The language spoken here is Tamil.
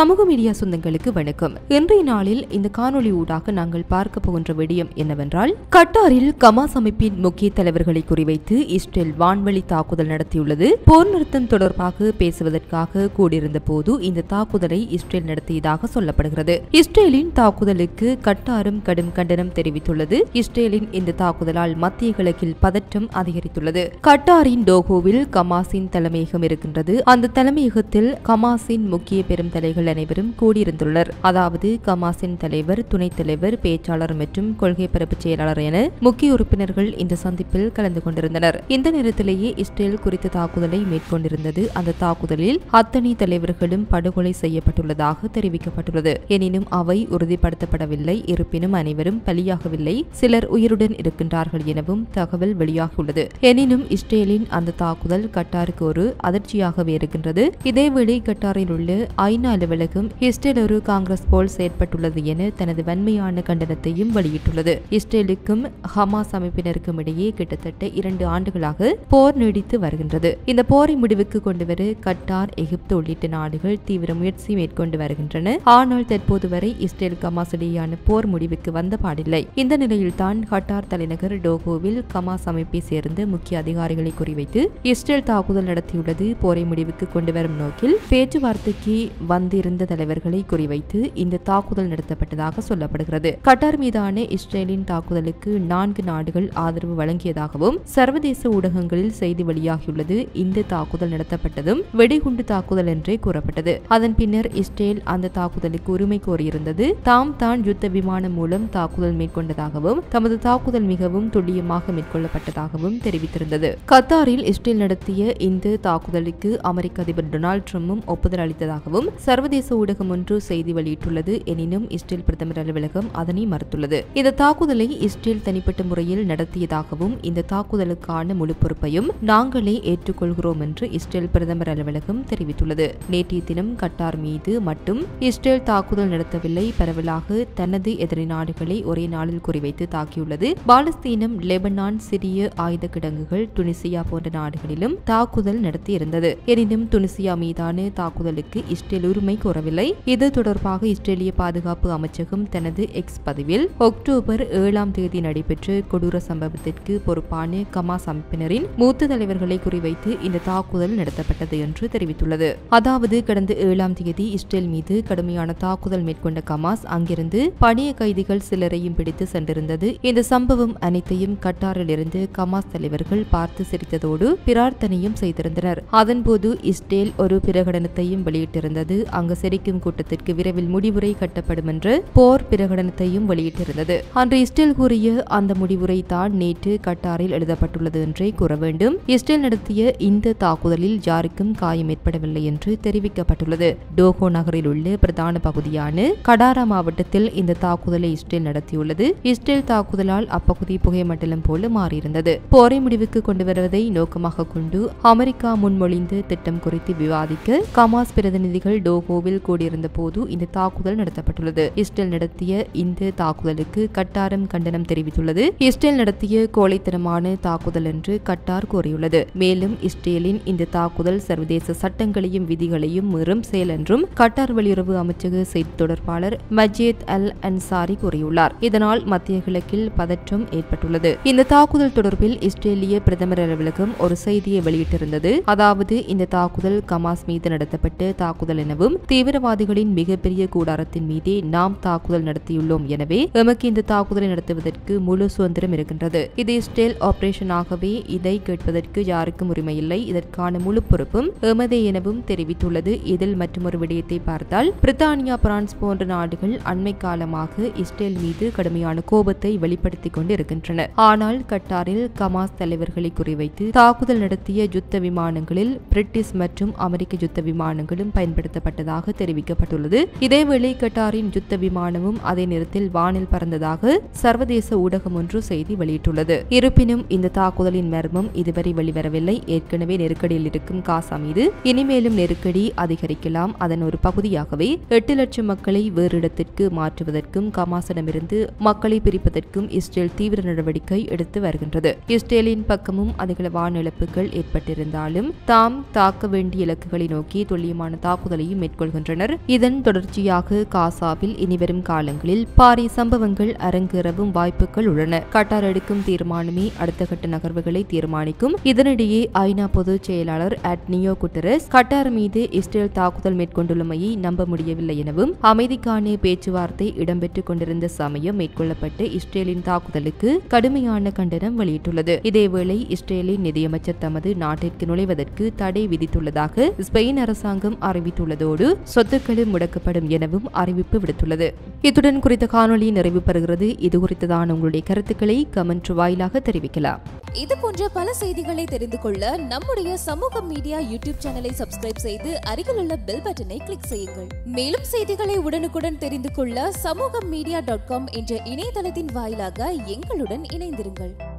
சமூக மீடியா சொந்தங்களுக்கு வணக்கம். இன்றைய நாளில் இந்த காணொளி ஊடாக நாங்கள் பார்க்க போகின்ற விடயம் என்னவென்றால், கட்டாரில் ஹமாஸ் அமைப்பின் முக்கிய தலைவர்களை குறிவைத்து இஸ்ரேல் வான்வழி தாக்குதல் நடத்தியுள்ளது. போர் நிறுத்தம் தொடர்பாக பேசுவதற்காக கூடியிருந்த போது இந்த தாக்குதலை இஸ்ரேல் நடத்தியதாக சொல்லப்படுகிறது. இஸ்ரேலின் தாக்குதலுக்கு கட்டாரும் கடும் கண்டனம் தெரிவித்துள்ளது. இஸ்ரேலின் இந்த தாக்குதலால் மத்திய கிழக்கில் பதற்றம் அதிகரித்துள்ளது. கட்டாரின் டோஹோவில் ஹமாஸின் தலைமையகம் இருக்கின்றது. அந்த தலைமையகத்தில் ஹமாஸின் முக்கிய பெரும் தலைகள் அனைவரும் கூடியிருந்துள்ளனர். அதாவது ஹமாஸின் தலைவர், துணைத் தலைவர், பேச்சாளர் மற்றும் கொள்கை பரப்பு செயலாளர் என முக்கிய உறுப்பினர்கள் இந்த சந்திப்பில் கலந்து கொண்டிருந்தனர். இந்த நேரத்திலேயே இஸ்ரேல் குறித்த தாக்குதலை மேற்கொண்டிருந்தது. அந்த தாக்குதலில் அத்தனை தலைவர்களும் படுகொலை செய்யப்பட்டுள்ளதாக தெரிவிக்கப்பட்டுள்ளது. எனினும் அவை உறுதிப்படுத்தப்படவில்லை. இருப்பினும் அனைவரும் பலியாகவில்லை, சிலர் உயிருடன் இருக்கின்றார்கள் எனவும் தகவல் வெளியாகியுள்ளது. எனினும் இஸ்ரேலின் அந்த தாக்குதல் கட்டாருக்கு ஒரு அதிர்ச்சியாகவே இருக்கின்றது. இதேவேளை கட்டாரில் உள்ள ஐநா அலுவலகம் இஸ்ரேல் ஒரு காங்கிரஸ் போல் செயற்பட்டுள்ளது என தனது வன்மையான கண்டனத்தையும் வெளியிட்டுள்ளது. இஸ்ரேலுக்கும் ஹமாஸ் அமைப்பினருக்கும் இடையே கிட்டத்தட்ட 2 ஆண்டுகளாக போர் நீடித்து வருகின்றது. இந்த போரை முடிவுக்கு கொண்டுவர கட்டார், எகிப்து உள்ளிட்ட நாடுகள் தீவிர முயற்சி மேற்கொண்டு வருகின்றன. ஆனால் தற்போது வரை இஸ்ரேல் ஹமாஸ் இடையேயான போர் முடிவுக்கு வந்த பாடில்லை. இந்த நிலையில்தான் கட்டார் தலைநகர் டோஹோவில் ஹமாஸ் அமைப்பை சேர்ந்த முக்கிய அதிகாரிகளை குறிவைத்து இஸ்ரேல் தாக்குதல் நடத்தியுள்ளது. போரை முடிவுக்கு கொண்டுவரும் நோக்கில் பேச்சுவார்த்தைக்கு வந்திருந்த தலைவர்களை குறிவைத்து இந்த தாக்குதல் நடத்தப்பட்டதாக சொல்லப்படுகிறது. கட்டார் மீதான இஸ்ரேலின் தாக்குதலுக்கு 4 நாடுகள் ஆதரவு வழங்கியதாகவும் சர்வதேச ஊடகங்களில் செய்தி வெளியாகியுள்ளது. இந்த தாக்குதல் நடத்தப்பட்டதும் வெடிகுண்டு தாக்குதல் என்றே கூறப்பட்டது. அதன் பின்னர் இஸ்ரேல் அந்த தாக்குதலுக்கு உரிமை கோரியிருந்தது. தாம் தான் யுத்த விமானம் மூலம் தாக்குதல் மேற்கொண்டதாகவும் தமது தாக்குதல் மிகவும் துல்லியமாக மேற்கொள்ளப்பட்டதாகவும் தெரிவித்திருந்தது. கத்தாரில் இஸ்ரேல் நடத்திய இந்த தாக்குதலுக்கு அமெரிக்க அதிபர் டொனால்ட் ட்ரம்பும் ஒப்புதல் அளித்ததாகவும் சர்வதேச ஊடகம் ஒன்று செய்தி வெளியிட்டுள்ளது. எனினும் இஸ்ரேல் பிரதமர் அலுவலகம் அதனை மறுத்துள்ளது. இந்த தாக்குதலை இஸ்ரேல் தனிப்பட்ட முறையில் நடத்தியதாகவும் இந்த தாக்குதலுக்கான முழு பொறுப்பையும் நாங்களே ஏற்றுக்கொள்கிறோம் என்று இஸ்ரேல் பிரதமர் அலுவலகம் தெரிவித்துள்ளது. நேற்றைய தினம் கட்டார் மீது மட்டும் இஸ்ரேல் தாக்குதல் நடத்தவில்லை, பரவலாக தனது எதிரி நாடுகளை ஒரே நாளில் குறிவைத்து தாக்கியுள்ளது. பாலஸ்தீனம், லெபனான், சிரிய ஆயுத கிடங்குகள், துனிசியா போன்ற நாடுகளிலும் தாக்குதல் நடத்தியிருந்தது. எனினும் துனிசியா மீதான தாக்குதலுக்கு இஸ்ரேல் உரிமை கோரவில்லை. இது தொடர்பாக இஸ்ரேலிய பாதுகாப்பு அமைச்சகம் தனது எக்ஸ் பதிவில் அக்டோபர் 7ஆம் தேதி நடைபெற்ற கொடூர சம்பவத்திற்கு பொறுப்பான ஹமாஸ் அமைப்பினரின் மூத்த தலைவர்களை குறிவைத்து இந்த தாக்குதல் நடத்தப்பட்டது என்று தெரிவித்துள்ளது. அதாவது கடந்த 7ஆம் தேதி இஸ்ரேல் மீது கடுமையான தாக்குதல் மேற்கொண்ட ஹமாஸ் அங்கிருந்து பணிய கைதிகள் சிலரையும் பிடித்து சென்றிருந்தது. இந்த சம்பவம் அனைத்தையும் கட்டாரில் இருந்து ஹமாஸ் தலைவர்கள் பார்த்து சிரித்ததோடு பிரார்த்தனையும் செய்திருந்தனர். அதன்போது இஸ்ரேல் ஒரு பிரகடனத்தையும் வெளியிட்டிருந்தது. அங்கு சிரிக்கும் கூட்டத்திற்கு விரைவில் முடிவுரை கட்டப்படும் என்று போர் பிரகடனத்தையும் வெளியிட்டிருந்தது. அன்று இஸ்ரேல் கூறிய அந்த முடிவுரை தான் நேற்று கட்டாரில் எழுதப்பட்டுள்ளது என்றே கூற வேண்டும். இஸ்ரேல் நடத்திய இந்த தாக்குதலில் யாருக்கும் காயம் ஏற்படவில்லை என்று தெரிவிக்கப்பட்டுள்ளது. டோஹோ நகரில் உள்ள பிரதான பகுதியான கடாரா மாவட்டத்தில் இந்த தாக்குதலை இஸ்ரேல் நடத்தியுள்ளது. இஸ்ரேல் தாக்குதலால் அப்பகுதி புகைமண்டலம் போல மாறியிருந்தது. போரை முடிவுக்கு கொண்டு வருவதை நோக்கமாக கொண்டு அமெரிக்கா முன்மொழிந்த திட்டம் குறித்து விவாதிக்க ஹமாஸ் பிரதிநிதிகள் டோஹோவில் கூடியிருந்த போது இந்த தாக்குதல் நடத்தப்பட்டுள்ளது. இஸ்ரேல் நடத்திய இந்த தாக்குதலுக்கு கட்டாரம் கண்டனம் தெரிவித்துள்ளது. இஸ்ரேல் நடத்திய கோழைத்தனமான தாக்குதல் என்று கட்டார் கூறியுள்ளது. மேலும் இஸ்ரேலின் இந்த தாக்குதல் சர்வதேச சட்டங்களையும் விதிகளையும் மீறும் செயல் என்றும் கட்டார் வெளியுறவு அமைச்சக செய்தி தொடர்பாளர் மஜீத் அல் அன்சாரி கூறியுள்ளார். இதனால் மத்திய கிழக்கில் பதற்றம் ஏற்பட்டுள்ளது. இந்த தாக்குதல் தொடர்பில் இஸ்ரேலிய பிரதமர் அலுவலகம் ஒரு செய்தியை வெளியிட்டிருந்தது. அதாவது இந்த தாக்குதல் ஹமாஸ் மீது நடத்தப்பட்ட தாக்குதல் எனவும் தீவிரவாதிகளின் மிகப்பெரிய கூடாரத்தின் மீதே நாம் தாக்குதல் நடத்தியுள்ளோம். எனவே எமக்கு இந்த தாக்குதலை நடத்துவதற்கு முழு சுதந்திரம் இருக்கின்றது. இது இஸ்ரேல் ஆபரேஷனாகவே, இதை கேட்பதற்கு யாருக்கும் உரிமை இல்லை. இதற்கான முழு பொறுப்பும் எமதே எனவும் தெரிவித்துள்ளது. இதில் மற்றொரு விடயத்தை பார்த்தால், பிரித்தானியா, பிரான்ஸ் போன்ற நாடுகள் அண்மை காலமாக இஸ்ரேல் மீது கடுமையான கோபத்தை வெளிப்படுத்திக் கொண்டு இருக்கின்றன. ஆனால் கட்டாரில் ஹமாஸ் தலைவர்களை குறிவைத்து தாக்குதல் நடத்திய யுத்த விமானங்களில் பிரிட்டிஷ் மற்றும் அமெரிக்க யுத்த விமானங்களும் பயன்படுத்தப்பட்டதாக தெரிவிக்கப்பட்டுள்ளது. இதேவேளை கட்டாரின் யுத்த விமானமும் அதே நேரத்தில் வானில் பறந்ததாக சர்வதேச ஊடகம் ஒன்று செய்தி வெளியிட்டுள்ளது. இருப்பினும் இந்த தாக்குதலின் மர்மம் இதுவரை வெளிவரவில்லை. ஏற்கனவே நெருக்கடியில் இருக்கும் காசா மீது இனிமேலும் நெருக்கடி அதிகரிக்கலாம். அதன் ஒரு பகுதியாகவே 8 லட்சம் மக்களை வேறு இடத்திற்கு மாற்றுவதற்கும் ஹமாஸிடமிருந்து மக்களை பிரிப்பதற்கும் இஸ்ரேல் தீவிர நடவடிக்கை எடுத்து வருகின்றது. இஸ்ரேலின் பக்கமும் அதிக வானிழப்புகள் ஏற்பட்டிருந்தாலும் தாம் தாக்க வேண்டிய இலக்குகளை நோக்கி துல்லியமான தாக்குதலையும் மேற்கொள்கிறது. மேற்கொள்கின்றனர். இதன் தொடர்ச்சியாக காசாவில் இனிவரும் காலங்களில் பாரிய சம்பவங்கள் அரங்கேறவும் வாய்ப்புகள் உள்ளன. கட்டார் எடுக்கும் தீர்மானமே அடுத்த கட்ட நகர்வுகளை தீர்மானிக்கும். இதனிடையே ஐநா பொதுச் செயலாளர் அன்டோனியோ குட்டரஸ் கட்டார் மீது இஸ்ரேல் தாக்குதல் மேற்கொண்டுள்ளமையை நம்ப முடியவில்லை எனவும் அமைதிக்கான பேச்சுவார்த்தை இடம்பெற்றுக் கொண்டிருந்த சமயம் மேற்கொள்ளப்பட்ட இஸ்ரேலின் தாக்குதலுக்கு கடுமையான கண்டனம் வெளியிட்டுள்ளது. இதேவேளை இஸ்ரேலின் நிதியமைச்சர் தமது நாட்டிற்கு நுழைவதற்கு தடை விதித்துள்ளதாக ஸ்பெயின் அரசாங்கம் அறிவித்துள்ளதோடு சொத்துக்களும் முடக்கப்படும் எனவும் அறிவிப்பு விடுத்துள்ளது. இத்துடன் குறித்த காணொலி நிறைவு பெறுகிறது. இது குறித்ததான உங்களுடைய கருத்துக்களை கமெண்ட் வாயிலாக தெரிவிக்கலாம். இது போன்ற பல செய்திகளை தெரிந்து கொள்ள நம்முடைய சமூக மீடியா யூடியூப் சேனலை சப்ஸ்கிரைப் செய்து அருகிலுள்ள பெல் பட்டனை கிளிக் செய்யுங்கள். மேலும் செய்திகளை உடனுக்குடன் தெரிந்து கொள்ள சமூகமீடியா.com என்ற இணையதளத்தின் வாயிலாக எங்களுடன் இணைந்திருங்கள்.